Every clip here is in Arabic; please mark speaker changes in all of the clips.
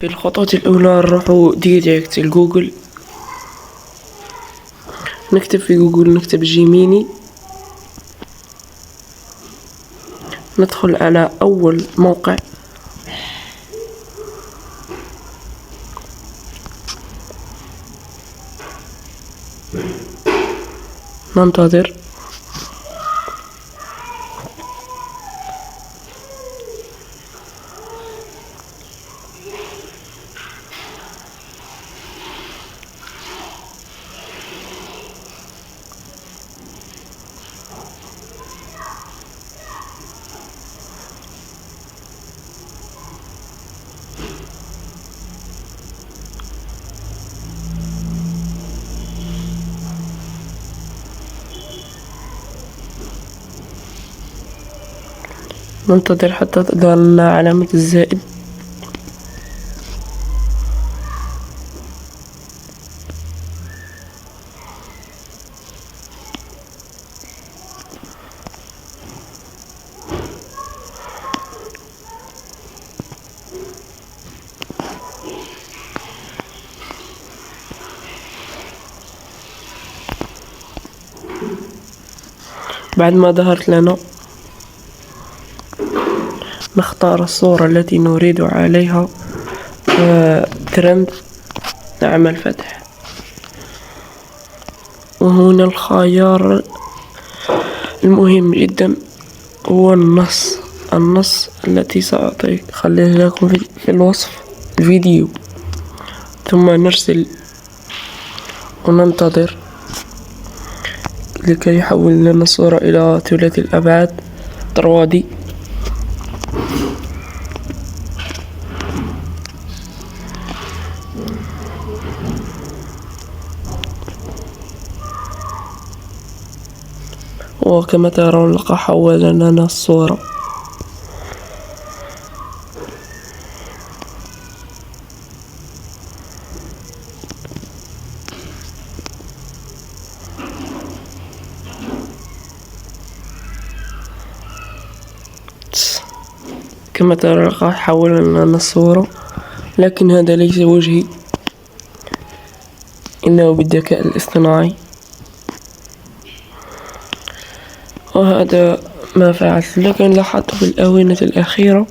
Speaker 1: في الخطوة الأولى نروحو ديريكت لجوجل، نكتب في جوجل، نكتب جيميني، ندخل على أول موقع، ننتظر. ننتظر حتى تظهر لنا علامة الزائد. بعد ما ظهرت لنا نختار الصورة التي نريد عليها ترند، نعمل فتح، وهنا الخيار المهم جدا هو النص التي سأعطيك، خليها لكم في الوصف الفيديو. ثم نرسل وننتظر لكي يحول لنا الصورة إلى ثلاثي الأبعاد 3D. وكما ترون لقد حول لنا الصورة. كما ترى لقد حول لنا الصورة، لكن هذا ليس وجهي، إنه بالذكاء الاصطناعي. وهذا ما فعلت، لكن لاحظت في الآونة الأخيرة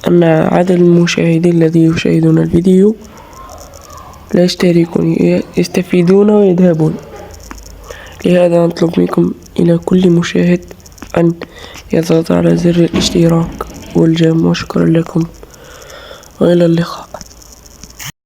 Speaker 1: أن عدد المشاهدين الذين يشاهدون الفيديو لا يشتركون، يستفيدون ويذهبون. لهذا نطلب منكم إلى كل مشاهد أن يضغط على زر الاشتراك والجيم، وشكرا لكم وإلى اللقاء.